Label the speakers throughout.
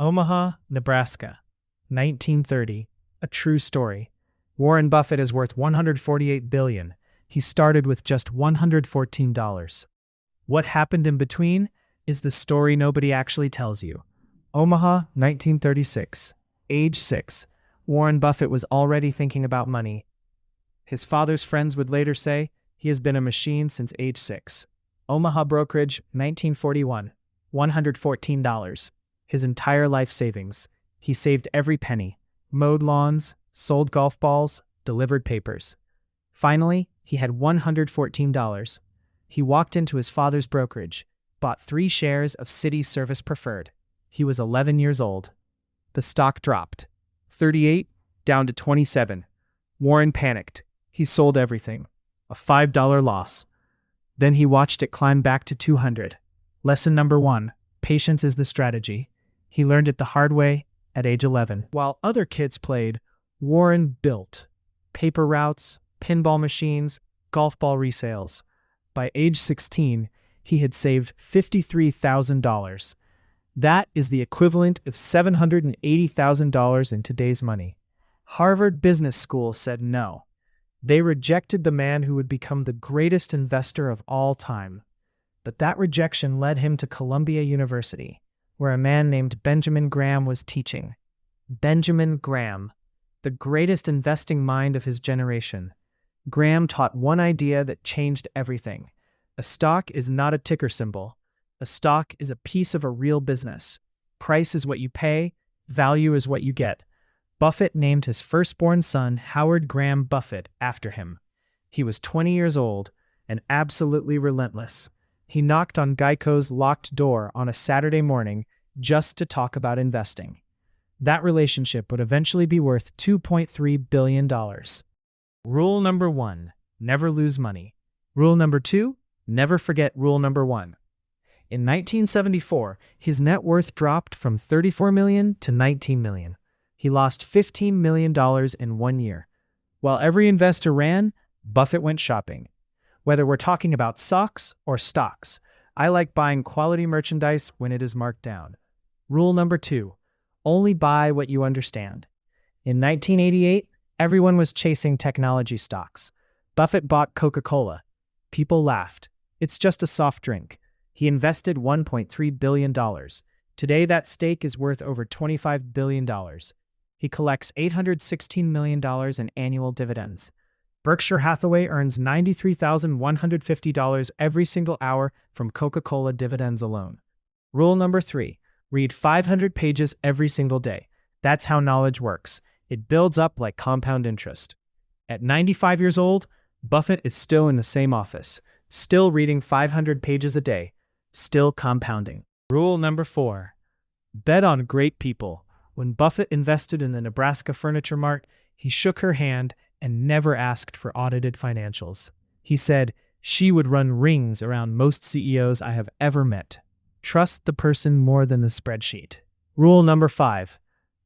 Speaker 1: Omaha, Nebraska, 1930. A true story. Warren Buffett is worth $148 billion. He started with just $114. What happened in between is the story nobody actually tells you. Omaha, 1936. Age 6. Warren Buffett was already thinking about money. His father's friends would later say he has been a machine since age 6. Omaha brokerage, 1941. $114. His entire life savings. He saved every penny. Mowed lawns, sold golf balls, delivered papers. Finally, he had $114. He walked into his father's brokerage, bought 3 shares of Citi Service Preferred. He was 11 years old. The stock dropped. 38 down to 27. Warren panicked. He sold everything. A $5 loss. Then he watched it climb back to 200. Lesson number 1. Patience is the strategy. He learned it the hard way at age 11. While other kids played, Warren built paper routes, pinball machines, golf ball resales. By age 16, he had saved $53,000. That is the equivalent of $780,000 in today's money. Harvard Business School said no. They rejected the man who would become the greatest investor of all time. But that rejection led him to Columbia University, where a man named Benjamin Graham was teaching. Benjamin Graham, the greatest investing mind of his generation. Graham taught one idea that changed everything. A stock is not a ticker symbol. A stock is a piece of a real business. Price is what you pay, value is what you get. Buffett named his firstborn son Howard Graham Buffett after him. He was 20 years old and absolutely relentless. He knocked on GEICO's locked door on a Saturday morning just to talk about investing. That relationship would eventually be worth $2.3 billion. Rule number 1, never lose money. Rule number 2, never forget rule number 1. In 1974, his net worth dropped from $34 million to $19 million. He lost $15 million in 1 year. While every investor ran, Buffett went shopping. Whether we're talking about socks or stocks, I like buying quality merchandise when it is marked down. Rule number 2, only buy what you understand. In 1988, everyone was chasing technology stocks. Buffett bought Coca-Cola. People laughed. It's just a soft drink. He invested $1.3 billion. Today, that stake is worth over $25 billion. He collects $816 million in annual dividends. Berkshire Hathaway earns $93,150 every single hour from Coca-Cola dividends alone. Rule number 3, read 500 pages every single day. That's how knowledge works. It builds up like compound interest. At 95 years old, Buffett is still in the same office, still reading 500 pages a day, still compounding. Rule number 4, bet on great people. When Buffett invested in the Nebraska Furniture Mart, he shook her hand and never asked for audited financials. He said, she would run rings around most CEOs I have ever met. Trust the person more than the spreadsheet. Rule number 5,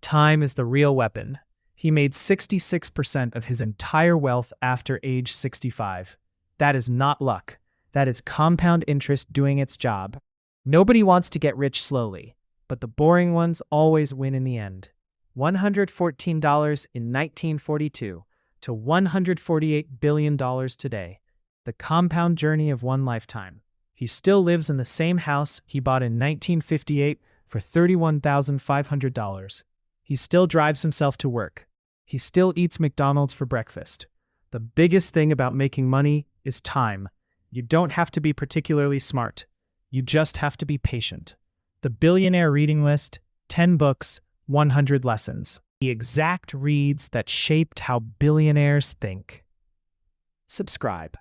Speaker 1: time is the real weapon. He made 66% of his entire wealth after age 65. That is not luck. That is compound interest doing its job. Nobody wants to get rich slowly, but the boring ones always win in the end. $114 in 1942 to $148 billion today. The compound journey of one lifetime. He still lives in the same house he bought in 1958 for $31,500. He still drives himself to work. He still eats McDonald's for breakfast. The biggest thing about making money is time. You don't have to be particularly smart. You just have to be patient. The Billionaire reading list, 10 books, 100 lessons. The exact reads that shaped how billionaires think. Subscribe.